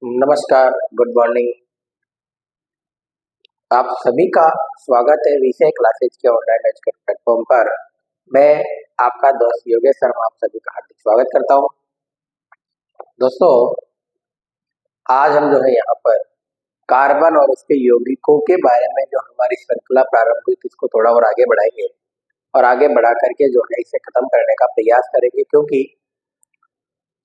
नमस्कार, good morning. आप सभी का स्वागत है विषय क्लासेज के ऑनलाइन एजुकेशन प्लेटफॉर्म पर। मैं आपका दोस्त योगेश शर्मा आप सभी का हार्दिक स्वागत करता हूं। दोस्तों, आज हम जो है यहाँ पर कार्बन और उसके यौगिकों के बारे में जो हमारी श्रृंखला प्रारंभ हुई थी इसको थोड़ा और आगे बढ़ाएंगे और आगे बढ़ा करके जो है इसे खत्म करने का प्रयास करेंगे, क्योंकि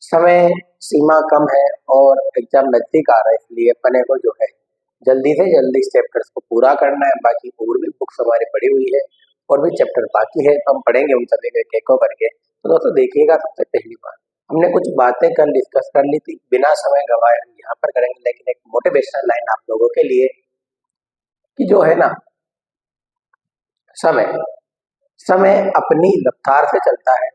समय सीमा कम है और एग्जाम नजदीक आ रहा है, इसलिए अपने को जो है जल्दी से जल्दी इस चैप्टर्स को पूरा करना है। बाकी और भी बुक्स हमारी पड़ी हुई है और भी चैप्टर बाकी है, तो हम पढ़ेंगे उन सभी को एक एक करके। तो दोस्तों देखिएगा, सबसे पहली बात हमने कुछ बातें कल डिस्कस कर ली थी, बिना समय गवाए हम यहाँ पर करेंगे, लेकिन एक मोटिवेशनल लाइन आप लोगों के लिए कि जो है ना, समय समय अपनी रफ्तार से चलता है,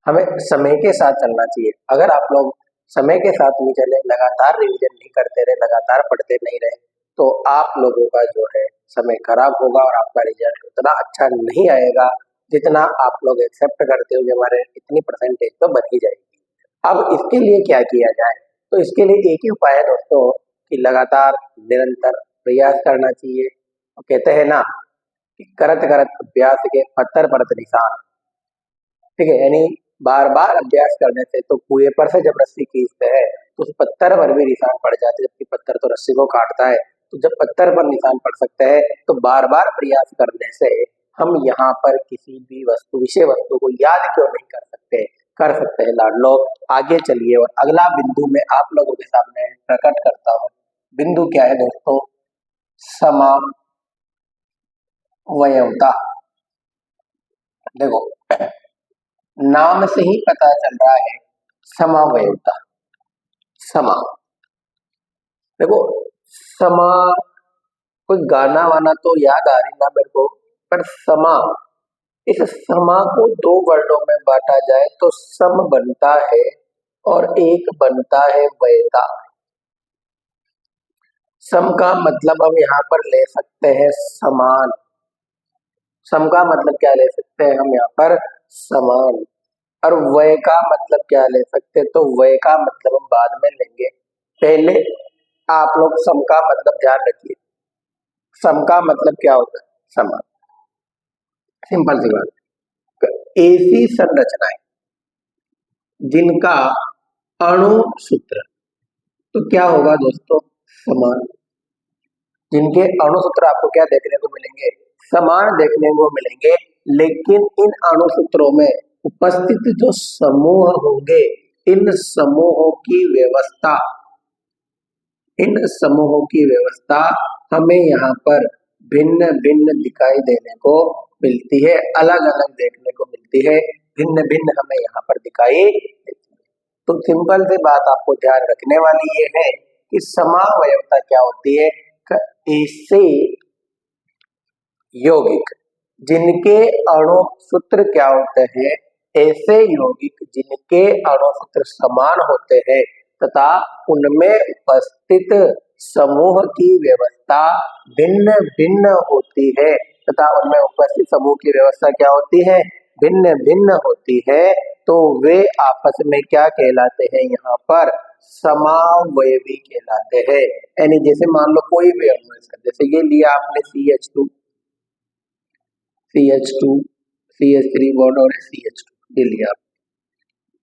हमें समय के साथ चलना चाहिए। अगर आप लोग समय के साथ नहीं चले, लगातार रिवीजन नहीं करते रहे, लगातार पढ़ते नहीं रहे, तो आप लोगों का जो है समय खराब होगा और आपका रिजल्ट उतना अच्छा नहीं आएगा जितना आप लोग एक्सेप्ट करते हो कि हमारे इतनी परसेंटेज तो बन ही जाएगी। अब इसके लिए क्या किया जाए? तो इसके लिए एक ही उपाय है दोस्तों कि लगातार निरंतर प्रयास करना चाहिए। और कहते हैं ना कि करत करत अभ्यास के पत्थर परत निशान। ठीक है, यानी बार बार अभ्यास करने से तो कुएं पर से जब रस्सी खींचते हैं तो उस पत्थर पर भी निशान पड़ जाते हैं, जबकि पत्थर तो रस्सी को काटता है। तो जब पत्थर पर निशान पड़ सकते हैं तो बार बार प्रयास करने से हम यहाँ पर किसी भी वस्तु विषय वस्तु को याद क्यों नहीं कर सकते? कर सकते हैं लाडलो। आगे चलिए और अगला बिंदु मैं आप लोगों के सामने प्रकट करता हूँ। बिंदु क्या है दोस्तों? समवयवता। देखो, नाम से ही पता चल रहा है समावयवता। समा, देखो, समा कोई गाना वाना तो याद आ रही ना मेरे को, पर समा, इस समा को दो वर्णों में बांटा जाए तो सम बनता है और एक बनता है वयता। सम का मतलब हम यहाँ पर ले सकते हैं समान। सम का मतलब क्या ले सकते हैं हम यहाँ पर? समान। और वय का मतलब क्या ले सकते हैं? तो वय का मतलब हम बाद में लेंगे, पहले आप लोग सम का मतलब ध्यान रखिए। सम का मतलब क्या होता है? समान। सिंपल सी बात। ऐसी संरचनाएं जिनका अणु सूत्र, तो क्या होगा दोस्तों? समान। जिनके अणु सूत्र आपको क्या देखने को मिलेंगे? समान देखने को मिलेंगे। लेकिन इन अणु सूत्रों में उपस्थित जो समूह होंगे, इन समूहों की व्यवस्था, इन समूहों की व्यवस्था हमें यहाँ पर भिन्न भिन्न दिखाई देने को मिलती है, अलग अलग देखने को मिलती है, भिन्न भिन्न हमें यहाँ पर दिखाई देती है। तो सिंपल सी बात आपको ध्यान रखने वाली ये है कि समावयवता क्या होती है? ऐसे यौगिक जिनके अणु सूत्र क्या होते हैं? ऐसे यौगिक जिनके अणु सूत्र समान होते हैं तथा उनमें उपस्थित समूह की व्यवस्था भिन्न भिन्न होती है, तथा उनमें उपस्थित समूह की व्यवस्था क्या होती है? भिन्न भिन्न होती है। तो वे आपस में क्या कहलाते हैं? यहाँ पर समावयवी कहलाते हैं। यानी जैसे मान लो कोई भी अणु है, जैसे ये लिया आपने CH2, CH2, CH3 बॉन्ड और CH2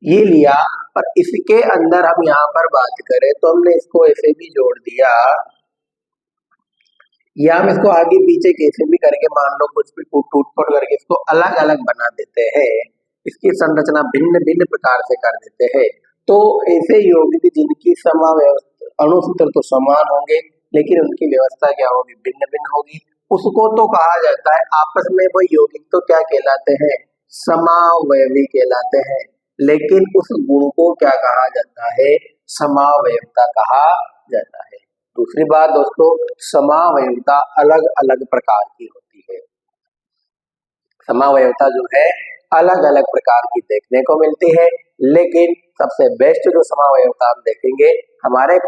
ये लिया, पर इसके अंदर हम यहाँ पर बात करें तो हमने इसको ऐसे भी जोड़ दिया, या हम इसको आगे पीछे कैसे भी करके मान लो कुछ भी टूट फूट करके इसको अलग अलग बना देते हैं, इसकी संरचना भिन्न भिन्न प्रकार से कर देते हैं। तो ऐसे यौगिक जिनकी अणु सूत्र तो समान होंगे लेकिन उनकी व्यवस्था क्या होगी? भिन्न भिन्न होगी। उसको तो कहा जाता है, आपस में वो यौगिक तो क्या कहलाते हैं? समावयवी कहलाते हैं। लेकिन उस गुण को क्या कहा जाता है? समावयवता कहा जाता है। दूसरी बात दोस्तों, समावयवता अलग अलग प्रकार की होती है। समावयवता जो है अलग अलग प्रकार की देखने को मिलती है, लेकिन सबसे बेस्ट जो समावयवता हम देखेंगे, हमारे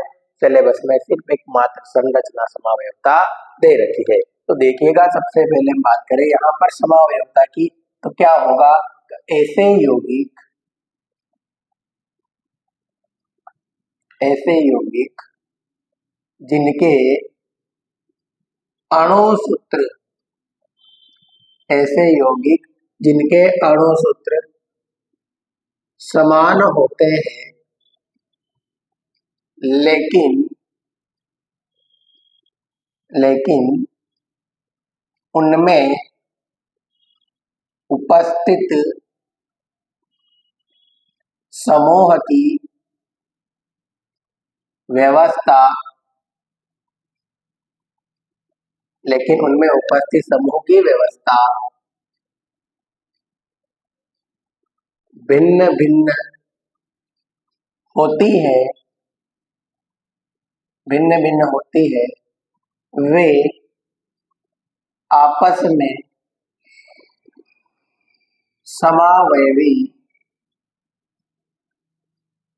सिलेबस में सिर्फ एक मात्र संरचना समावयवता दे रखी है। तो देखिएगा, सबसे पहले हम बात करें यहाँ पर समावयवता की, तो क्या होगा? ऐसे ऐसे यौगिक जिनके अणुसूत्र, ऐसे यौगिक जिनके अणुसूत्र समान होते हैं लेकिन उनमें उपस्थित समूह की व्यवस्था भिन्न भिन्न होती है, वे आपस में समावयवी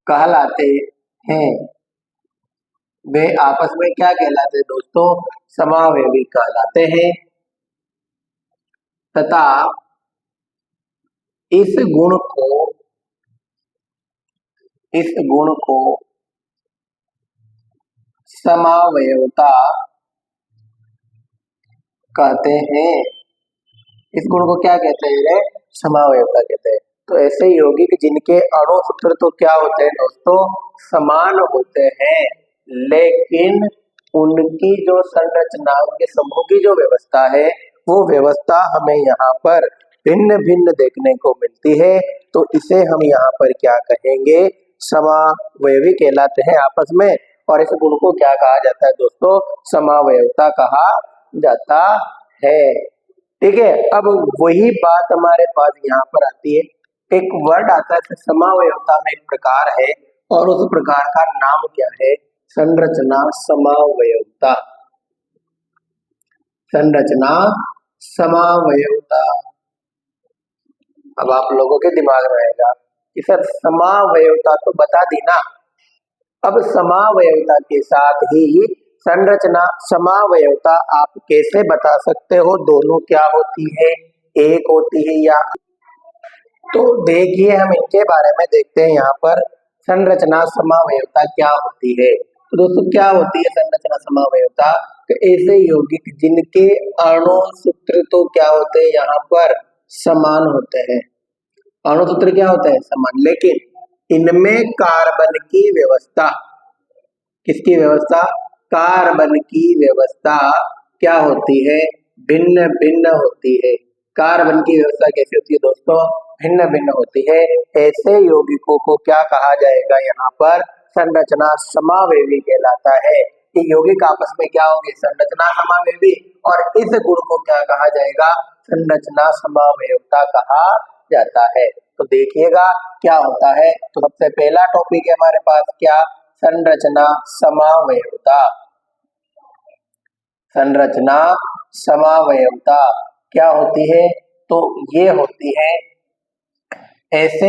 कहलाते हैं। वे आपस में क्या कहलाते हैं दोस्तों? समावयवी कहलाते हैं। तथा इस गुण को समावयवता कहते हैं। इस गुण को क्या कहते हैं? समावयवता कहते हैं। तो ऐसे यौगिक जिनके अणु सूत्र तो क्या होते हैं दोस्तों? समान होते हैं, लेकिन उनकी जो संरचना, उनके समूह की जो व्यवस्था है, वो व्यवस्था हमें यहाँ पर भिन्न भिन्न देखने को मिलती है। तो इसे हम यहाँ पर क्या कहेंगे? समावयवी कहलाते हैं आपस में। और इस गुण को क्या कहा जाता है दोस्तों? समावयवता कहा जाता है। ठीक है, अब वही बात हमारे पास यहाँ पर आती है। एक वर्ड आता है समावयवता में, एक प्रकार है, और उस प्रकार का नाम क्या है? संरचना समावयवता। संरचना समावयवता। अब आप लोगों के दिमाग में आएगा कि सर समावयवता तो बता दी ना, अब समावयवता के साथ ही संरचना समावयवता आप कैसे बता सकते हो? दोनों क्या होती है, एक होती है या? तो देखिए, हम इनके बारे में देखते हैं। यहाँ पर संरचना समावयवता क्या होती है। तो दोस्तों क्या होती है संरचना समावयवता? तो ऐसे यौगिक जिनके अणु सूत्र तो क्या होते हैं? यहाँ पर समान होते हैं। अणु सूत्र क्या होते हैं? समान, लेकिन इनमें कार्बन की व्यवस्था, किसकी व्यवस्था? कार्बन की व्यवस्था क्या होती है? भिन्न भिन्न होती है। कार्बन की व्यवस्था कैसी होती है दोस्तों? भिन्न भिन्न होती है। ऐसे यौगिकों को क्या कहा जाएगा? यहाँ पर संरचना समावयवी कहलाता है। ये यौगिक आपस में क्या होंगे? संरचना समावयवी। और इस गुण को क्या कहा जाएगा? संरचना समावयवता कहा जाता है। तो देखिएगा क्या होता है। तो सबसे पहला टॉपिक है हमारे पास क्या? संरचना समावयवता। संरचना समावयवता क्या होती है? तो ये होती है ऐसे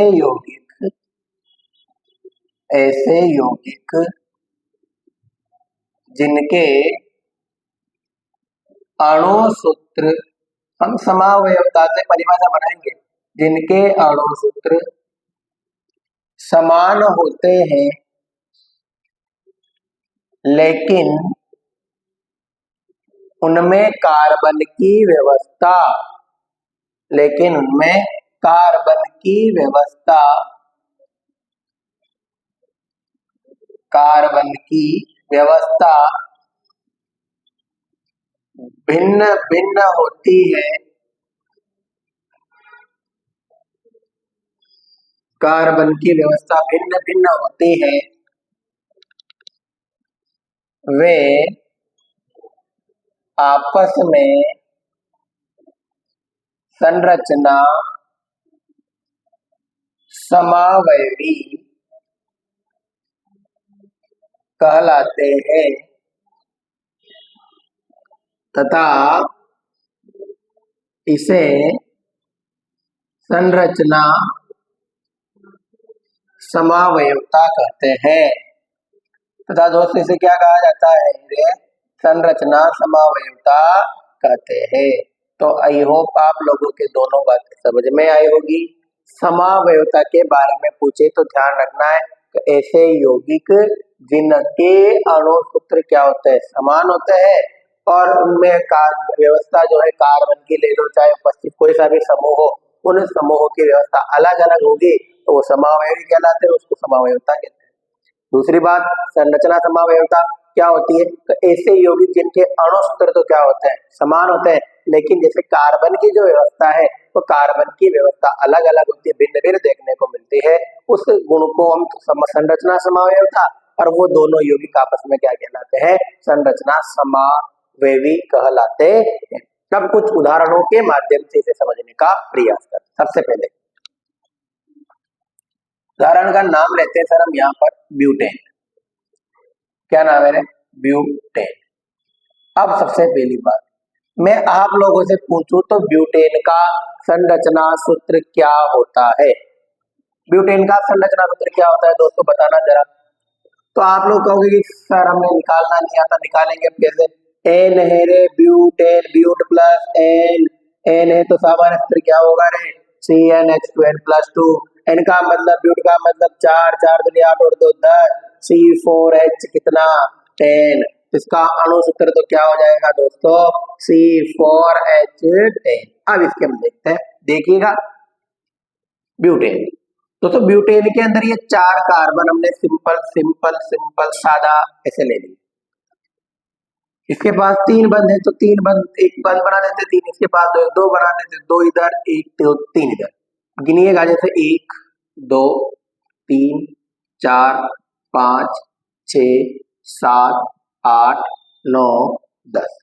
यौगिक जिनके अणु सूत्र, हम समावयवता से परिभाषा बनाएंगे, जिनके अणु सूत्र समान होते हैं लेकिन उनमें कार्बन की व्यवस्था, भिन्न भिन्न होती है। कार्बन की व्यवस्था भिन्न भिन्न होती है। वे आपस में संरचना समावयवी कहलाते हैं तथा इसे संरचना समावयवता कहते हैं। तथा दोस्तों इसे क्या कहा जाता है? संरचना समावयवता कहते हैं। तो आई होप आप लोगों के दोनों बातें समझ में आई होगी। समावयवता के बारे में पूछे तो ध्यान रखना है कि ऐसे यौगिक जिनके अणु सूत्र क्या होते हैं, समान होते हैं, और उनमें व्यवस्था जो है कार्बन की ले लो, चाहे उपस्थित कोई सा भी समूह हो, उन समूहों की व्यवस्था अलग अलग होगी तो वो समावयवी कहलाते हैं, उसको समावयवता कहते हैं। दूसरी बात, संरचना समावयवता क्या होती है, तो ऐसे यौगिक जिनके अणु सूत्र तो क्या होते हैं, समान होते हैं, लेकिन जैसे कार्बन की जो व्यवस्था है तो कार्बन की व्यवस्था अलग अलग होती है, भिन्न भिन्न देखने को मिलती है, उस गुण को हम संरचना समावयवता, और वो दोनों यौगिक आपस में क्या कहलाते हैं, संरचना समावयवी कहलाते हैं। अब कुछ उदाहरणों के माध्यम से इसे समझने का प्रयास करें। सबसे पहले उदाहरण का नाम लेते हैं सर हम यहाँ पर ब्यूटेन। क्या नाम है, ब्यूटेन। अब सबसे पहली बात, मैं आप लोगों से पूछूं तो ब्यूटेन का संरचना सूत्र क्या होता है, ब्यूटेन का संरचना सूत्र क्या होता है दोस्तों, बताना जरा। तो आप लोग कहोगे कि सर हमें निकालना नहीं आता, निकालेंगे अब कैसे, एन है रे butane, but plus N, N है तो सामान्य सूत्र क्या होगा रे, CnH2n+2, एन का मतलब, ब्यूट का मतलब 4, 4 दूनी 8 और 2 10, C4H कितना 10, इसका अणु सूत्र तो क्या हो जाएगा दोस्तों, C4H10। अब इसके हम देखते हैं, देखिएगा ब्यूटेन, दोस्तों ब्यूटेन के अंदर ये 4 कार्बन हमने सिंपल सिंपल सिंपल सादा ऐसे ले ली, इसके पास 3 बंद है तो 3 बंद, एक बंद बना देते 3, इसके पास 2 बना देते, 2 इधर 1 2 3 इधर, गिनिएगा जैसे 1 2 3 4 5 6 7 8 9 10।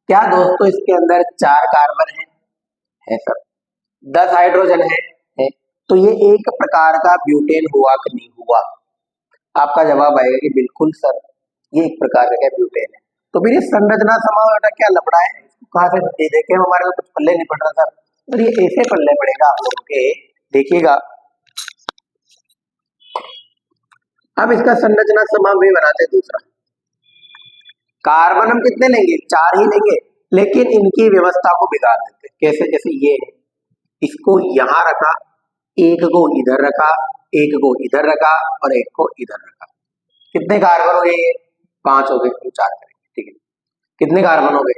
क्या दोस्तों इसके अंदर 4 कार्बन है सर, 10 हाइड्रोजन है, तो ये एक प्रकार का ब्यूटेन हुआ कि नहीं हुआ, आपका जवाब आएगा कि बिल्कुल सर ये एक प्रकार का ब्यूटेन है। तो फिर ये संरचना समावयवता क्या लफड़ा है, कहाँ से देखे हमारे को कुछ पल्ले नहीं पड़ रहा सर, तो ये ऐसे पल्ले पड़ेगा आप लोगों के, देखिएगा। अब इसका संरचना समावयव बनाते, दूसरा कार्बन हम कितने लेंगे, 4 ही लेंगे, लेकिन इनकी व्यवस्था को बिगाड़ देते, कैसे, जैसे ये है, इसको यहां रखा, एक को इधर रखा, एक को इधर रखा और एक को इधर रखा, कितने कार्बन हो गए, 5 हो गए, 4 करेंगे, ठीक है, कितने कार्बन हो गए,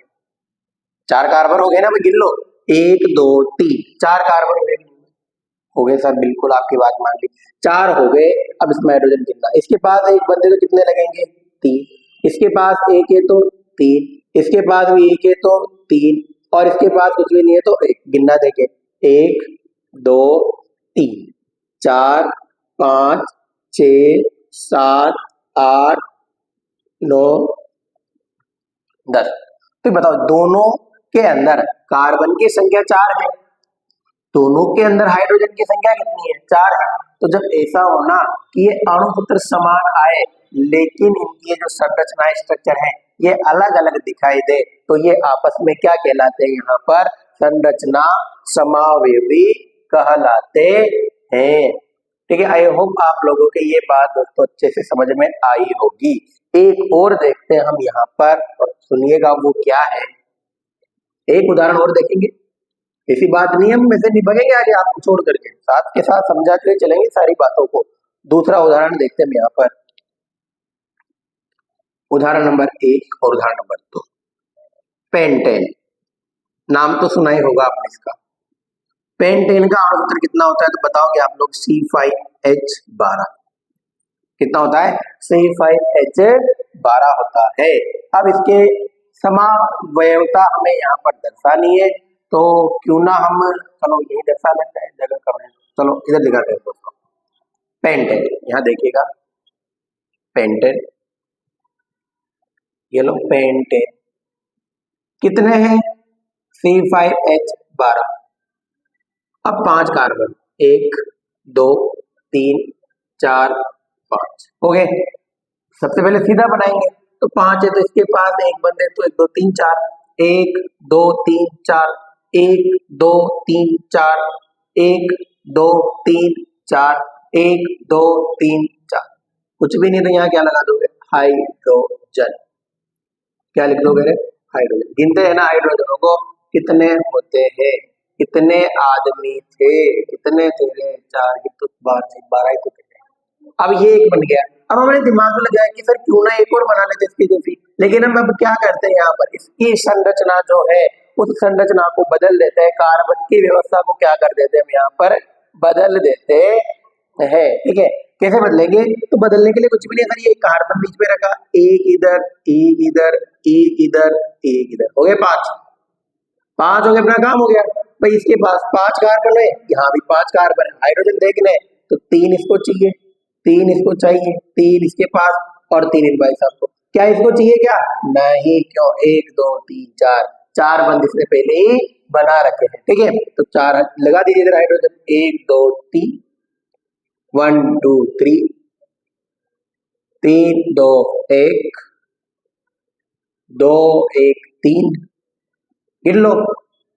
4 कार्बन हो गए ना, मैं गिन लो, 1 2 3 4 कार्बन हो गए सर, बिल्कुल आपकी बात मान ली, 4 हो गए। अब इसमें हाइड्रोजन गिनना, इसके पास एक बंदे तो कितने लगेंगे, 3, इसके पास एक है तो 3, इसके पास भी एक है तो 3, और इसके पास कुछ भी नहीं है तो 1, गिनना देखे, 1 2 3 4 5 6 7 8 9 10। तो बताओ दोनों के अंदर कार्बन की संख्या 4 है, दोनों के अंदर हाइड्रोजन की संख्या कितनी है, 4 है, तो जब ऐसा होना कि ये अणु सूत्र समान आए लेकिन इनकी जो संरचना स्ट्रक्चर है ये अलग अलग दिखाई दे, तो ये आपस में क्या कहलाते हैं, यहाँ पर संरचना समावयवी कहलाते हैं। ठीक है, आई होप आप लोगों के ये बात दोस्तों अच्छे से समझ में आई होगी। एक और देखते हैं हम यहाँ पर, और सुनिएगा वो क्या है, एक उदाहरण और देखेंगे, ऐसी बात नहीं हम वैसे नहीं भागेंगे आगे आपको छोड़ करके, साथ के साथ समझाते चलेंगे सारी बातों को। दूसरा उदाहरण देखते हैं यहाँ पर, उदाहरण नंबर 1 और उदाहरण नंबर 2, पेंटेन, नाम तो सुना ही होगा आपने इसका। पेंटेन का अणु सूत्र कितना होता है तो बताओगे आप लोग, C5H12, कितना होता है, C5H12 होता है। अब इसके समावयवता हमें यहाँ पर दर्शानी है, तो क्यों ना हम, चलो यही दर्शा लेते हैं, जगह कम है, चलो इधर दिखाते हैं दोस्तों। पेंटेन, यहाँ देखिएगा पेंटेन, ये लो पेंटेन, कितने हैं, C5H12, अब 5 कार्बन, 1 2 3 4 5 हो गए। सबसे पहले सीधा बनाएंगे, तो 5 है तो इसके पास एक बंदे तो 1 2 3 4, 1 2 3 4, 1 2 3 4, 1 2 3 4, 1 2 3 4, कुछ भी नहीं तो यहाँ क्या लगा दोगे, हाइड्रोजन, क्या लिख दोगे रे, हाइड्रोजन। गिनते हैं ना हाइड्रोजनों को, कितने होते हैं, कितने आदमी थे, कितने थे रे, 4 ही तो 12 ही तो थे, अब ये एक बन गया। अब हमारे दिमाग में लगाया कि सर क्यों ना एक और बना लेते इसकी जैसी, लेकिन हम अब क्या करते हैं यहाँ पर इसकी संरचना जो है उस संरचना को बदल देते हैं, कार्बन की व्यवस्था को क्या कर देते हैं हम यहाँ पर बदल देते हैं। ठीक है, कैसे बदलेंगे? तो बदलने के लिए कुछ भी नहीं सर, ये कार्बन बीच में रखा, एक इधर एक इधर एक इधर एक इधर, हो गए पांच। पांच हो गए, अपना काम हो गया। भाई इसके पास पांच कार्बन है, यहाँ भी पांच कार्बन है, हाइड्रोजन देखने तो तीन इसको चाहिए, तीन इसको चाहिए, तीन इसके पास और तीन इन भाई साहब को। क्या इसको चाहिए क्या? नहीं, क्यों? एक दो तीन चार, चार बंद इसने पहले ही बना रखे हैं। ठीक है, तो चार लगा दीजिए इधर हाइड्रोजन, एक दो तीन, 1 2 3, तीन दो एक, दो एक तीन, गिन लो,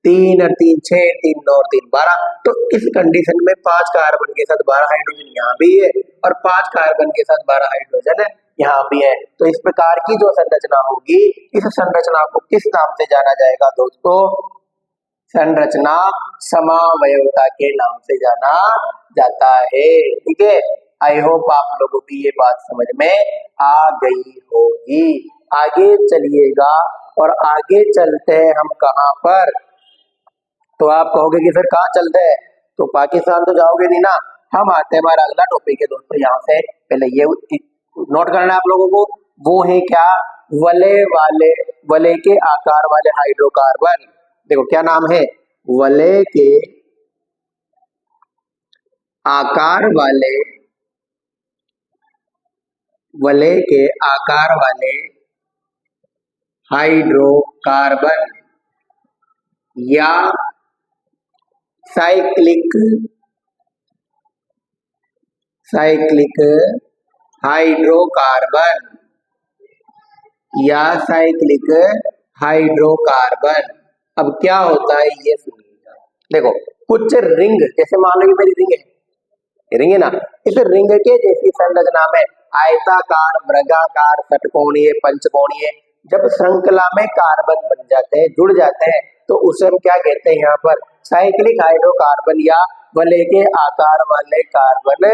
तीन और तीन छह, तीन नौ और तीन 12। तो इस कंडीशन में पांच कार्बन के साथ 12 हाइड्रोजन यहाँ भी है और पांच कार्बन के साथ 12 हाइड्रोजन यहाँ भी है। तो इस प्रकार की जो संरचना होगी, इस संरचना को किस नाम से जाना जाएगा दोस्तों? संरचना समावयवता के नाम से जाना जाता है। ठीक है, आई होप आप लोगों की ये बात समझ में आ गई होगी। आगे चलिएगा और आगे चलते हैं हम कहाँ पर? तो आप कहोगे कि सर कहाँ चलते हैं? तो पाकिस्तान तो जाओगे नहीं ना। हम आते हैं हमारा अगला टॉपिक है दोस्तों, यहाँ से पहले ये नोट करना है आप लोगों को। वो है क्या? वलय के आकार वाले हाइड्रोकार्बन। देखो क्या नाम है? वलय के आकार वाले, वलय के आकार वाले हाइड्रोकार्बन या साइक्लिक हाइड्रोकार्बन या साइक्लिक हाइड्रोकार्बन। अब क्या होता है ये सुनिएगा। देखो कुछ रिंग, जैसे मान लो कि मेरी रिंग है, रिंग है ना, इस रिंग के जैसी संरचना में आयताकार, मृगाकार, षटकोणीय, पंचकोणीय जब श्रृंखला में कार्बन बन जाते हैं, जुड़ जाते हैं, तो उसे हम क्या कहते हैं यहाँ पर? साइक्लिक हाइड्रोकार्बन या वलय के आकार वाले कार्बन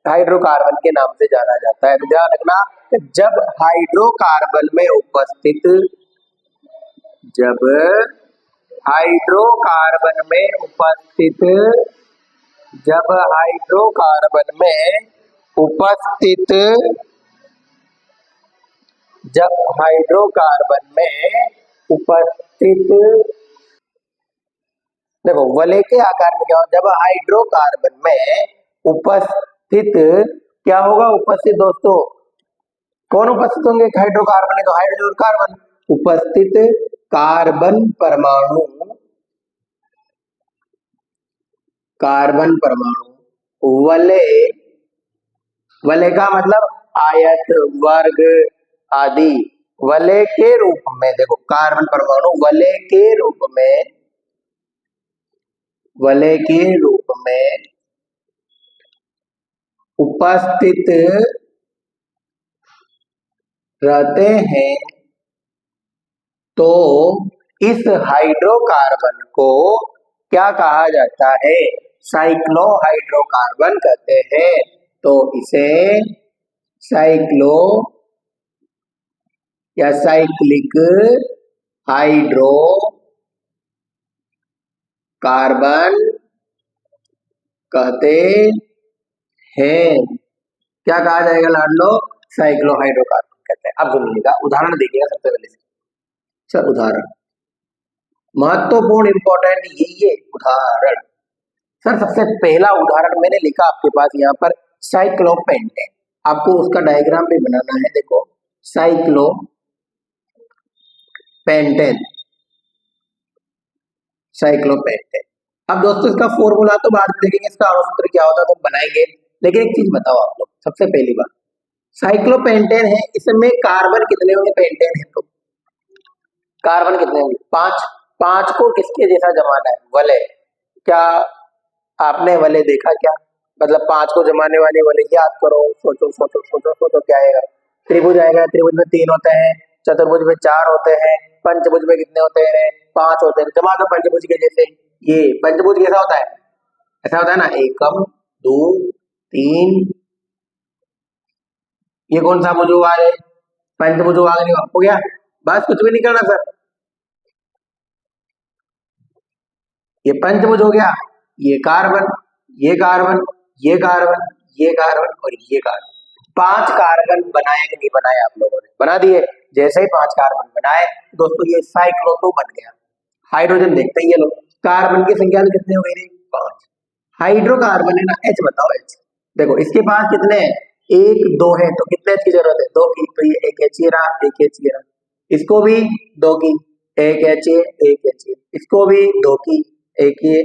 हाइड्रोकार्बन के नाम से जाना जाता है। तो ध्यान रखना, जब हाइड्रोकार्बन में उपस्थित, जब हाइड्रोकार्बन में उपस्थित, जब हाइड्रोकार्बन में उपस्थित, जब हाइड्रोकार्बन में उपस्थित, देखो वलय के आकार में क्या हो, जब हाइड्रोकार्बन में उपस्थित क्या होगा? उपस्थित दोस्तों कौन उपस्थित होंगे? हाइड्रोकार्बन है तो हाइड्रोजन और कार्बन। उपस्थित कार्बन परमाणु, कार्बन परमाणु वलय, वलय का मतलब आयत, वर्ग आदि, वलय के रूप में, देखो कार्बन परमाणु वलय के रूप में, वलय के रूप में उपस्थित रहते हैं, तो इस हाइड्रोकार्बन को क्या कहा जाता है? साइक्लोहाइड्रोकार्बन कहते हैं। तो इसे साइक्लो या साइक्लिक हाइड्रो कार्बन कहते हैं। क्या कहा जाएगा लाडलो? साइक्लोहाइड्रोकार्बन कहते हैं। अब सुनिएगा, उदाहरण देखिएगा सबसे पहले से। सर उदाहरण महत्वपूर्ण इंपॉर्टेंट यही है उदाहरण। सर सबसे पहला उदाहरण मैंने लिखा आपके पास यहाँ पर साइक्लोपेंटेन। आपको उसका डायग्राम भी बनाना है। देखो साइक्लोपेंटेन, साइक्लोपेंटेन। अब दोस्तों इसका फॉर्मूला तो बाद में देखेंगे, इसका अणुसूत्र क्या होता है तो बनाएंगे, लेकिन एक चीज बताओ आप लोग। सबसे पहली बात, साइक्लोपेंटेन है, इसमें कार्बन कितने होंगे? पेंटेन है तो कार्बन कितने होंगे? 5। 5 को किसके जैसा जमाना है? वलय। क्या आपने वलय देखा क्या? मतलब 5 को जमाने वाले वलय याद करो, सोचो सोचो सोचो सोचो, क्या आएगा? त्रिभुज आएगा, त्रिभुज में 3 होते हैं, चतुर्भुज में 4 होते हैं, पंचभुज में कितने होते हैं? 5 होते हैं। जमा दो पंचभुज के जैसे। ये पंचभुज कैसा होता है? ऐसा होता है ना, एकम, दो, तीन, ये कौन सा भुजवाग है? पंचभुजवाग नहीं हो गया, बस कुछ भी नहीं करना सर। ये पंचभुज हो गया, ये कार्बन, ये कार्बन, ये कार्बन, ये कार्बन और ये कार्बन। 5 कार्बन बनाए कि नहीं बनाए आप लोगों ने? बना दिए। जैसे ही 5 कार्बन बनाए दोस्तों ये साइक्लो बन गया। हाइड्रोजन देखते ही ये लोग, कार्बन की संख्या तो कितनी हो गई? 5। हाइड्रोकार्बन है ना, H बताओ H। देखो इसके पास कितने हैं? 1 2 है तो कितने H की जरूरत है? 2 की, तो ये एक H ये रहा, एक H ये रहा। इसको भी 2 की, एक H है, एक H है। इसको भी 2 की, एक ये,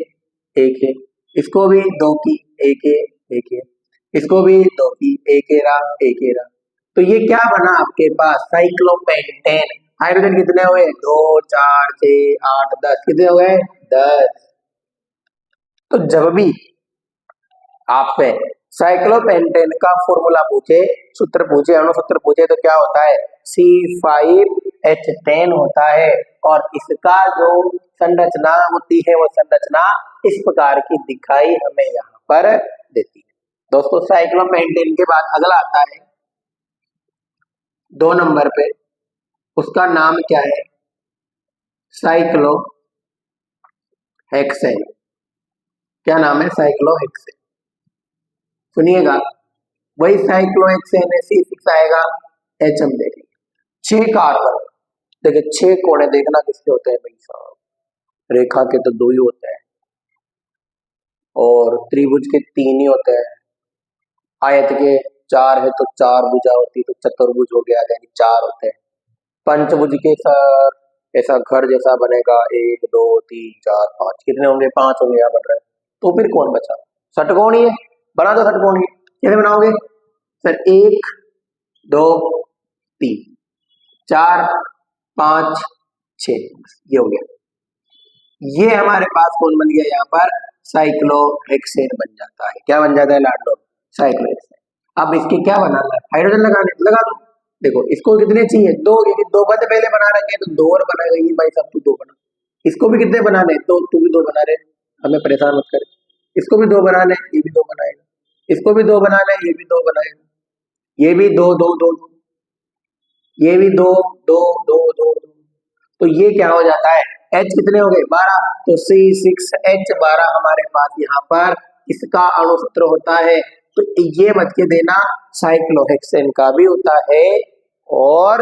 एक है। इसको भी 2 की, एक है, एक है। इसको भी 2 की, एक है रहा, एक है रहा। तो ये क्या बना आपके पास? साइक्लोपेंटेन। हाइड्रोजन कितने हुए? 2 4 6 8 10। कितने हो गए? 10। तो जब भी आपसे साइक्लोपेंटेन का फॉर्मूला पूछे, सूत्र पूछे, अणुसूत्र पूछे तो क्या होता है? C5H10 होता है। और इसका जो संरचना होती है वो संरचना इस प्रकार की दिखाई हमें यहाँ पर देती है। दोस्तों साइक्लोपेंटेन के बाद अगला आता है 2 नंबर पे, उसका नाम क्या है? साइक्लोहेक्सेन। क्या नाम है? साइक्लोहेक्सेन। सुनिएगा, वही साइक्लोहेक्सेन है, C6 आएगा, H हम देखेंगे। 6 कार्बन, देखिए 6 कोने देखना किसके होते हैं भाई साहब? रेखा के तो 2 ही होते हैं और त्रिभुज के 3 ही होते हैं। आयत के 4 है तो 4 भुजा होती है तो चतुर्भुज हो गया, यानी 4 होते हैं। पंचभुज के सर ऐसा घर जैसा बनेगा, 1 2 3 4 5। कितने होंगे? 5 होंगे, यहाँ बन रहे हैं। तो फिर कौन बचा? षटकोणीय है, बना दो षटकोणीय। कैसे बनाओगे सर? 1 2 3 4 5 6, ये हो गया। ये हमारे पास कौन बन गया? यहाँ पर साइक्लोहेक्सेन बन जाता है। क्या बन जाता है लाडलो? साइक्लोहेक्सेन। अब इसके क्या बनाना है? हाइड्रोजन लगाने, लगा दो। देखो इसको कितने चाहिए? 2, क्योंकि 2 बंद पहले बना रखे हैं तो 2 और बनाएगा ये भाई साहब, तू 2 बना। इसको भी कितने बनाने? तो तू भी 2 बना रहे, हमें परेशान मत करे। इसको भी 2 बनाने, ये भी 2 बनाएगा। इसको भी 2 बनाना है, ये भी 2 बनाएगा। ये भी 2 2 2 2, ये भी 2 2 2 2 2। तो ये क्या हो जाता है? H कितने हो गए? 12। तो C6H12 हमारे पास यहाँ पर इसका अणुसूत्र होता है। तो ये मत के देना, साइक्लोहेक्सेन का भी होता है और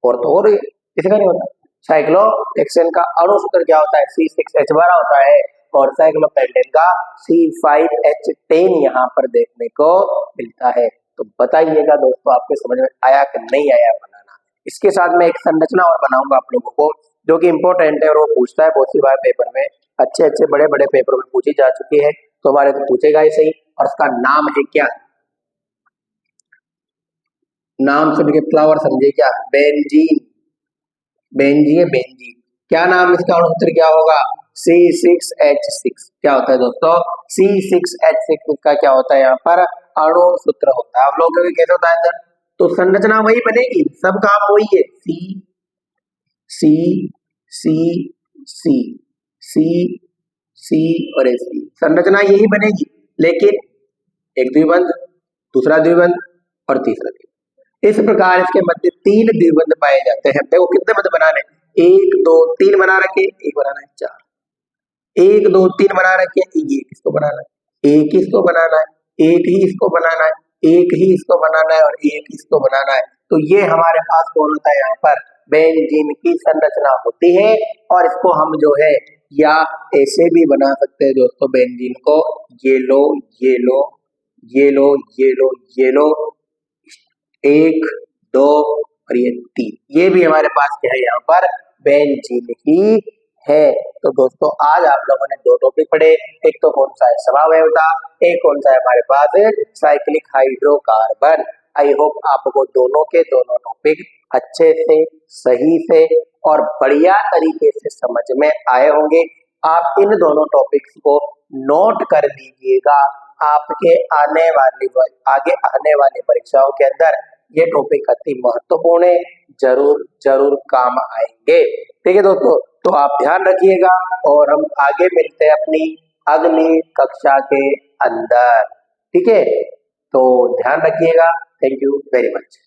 तो और इसका नहीं होता। साइक्लोहेक्सेन का अणुसूत्र क्या होता है? C6H12 होता है और साइक्लोपेंटेन का C5H10 यहाँ पर देखने को मिलता है। तो बताइएगा दोस्तों आपके समझ में आया कि नहीं आया बनाना? इसके साथ मैं एक संरचना और बनाऊंगा आप लोगों को जो कि इंपॉर्टेंट है और वो पूछता है बहुत सी बार पेपर में, अच्छे बड़े बड़े पेपर में पूछी जा चुकी है, तो हमारे तो पूछेगा ही सही। और उसका नाम है क्या? नाम सुन के फ्लावर समझे क्या? बेंजीन। Benzene, benzene. क्या नाम इसका अणुसूत्र क्या होगा? C6H6। क्या होता है दोस्तों? C6H6 का क्या होता है यहाँ पर? अणुसूत्र होता है। आप लोगों को कैसे होता है सर? तो संरचना वही बनेगी, सब काम वही है। C C C C C C और C, संरचना यही बनेगी, लेकिन एक द्विबंध, दूसरा द्विबंध और तीसरा द्विबंध। इस प्रकार इसके मध्य 3 द्विबंध पाए जाते हैं। देखो कितने बंध बनाने? 1 2 3 बना रखे, एक बनाना है 4। 1 2 3 बना रखे, ये किसको बनाना है? एक ही इसको बनाना है, एक ही इसको बनाना है, एक ही इसको बनाना है और एक ही इसको बनाना है। तो ये हमारे पास कौन होता है? यहाँ पर बेंजीन की संरचना होती है। और इसको हम जो है या ऐसे भी बना सकते हैं दोस्तों बेंजीन को, ये लो ये लो ये लो ये लो ये लो, 1 2 और ये 3, ये भी हमारे पास क्या है? यहाँ पर बेंजीन ही है। तो दोस्तों आज आप लोगों ने 2 टॉपिक पढ़े, एक तो कौन सा है? समावयवता, एक कौन सा है हमारे पास? Cyclic hydrocarbon. आई होप आपको दोनों के दोनों टॉपिक अच्छे से, सही से और बढ़िया तरीके से समझ में आए होंगे। आप इन दोनों टॉपिक्स को नोट कर लीजिएगा, आपके आगे आने वाली परीक्षाओं के अंदर ये टॉपिक अति महत्वपूर्ण है, जरूर काम आएंगे। ठीक है दोस्तों, तो आप ध्यान रखिएगा और हम आगे मिलते हैं अपनी अगली कक्षा के अंदर। ठीक है। तो ध्यान रखिएगा। Thank you very much.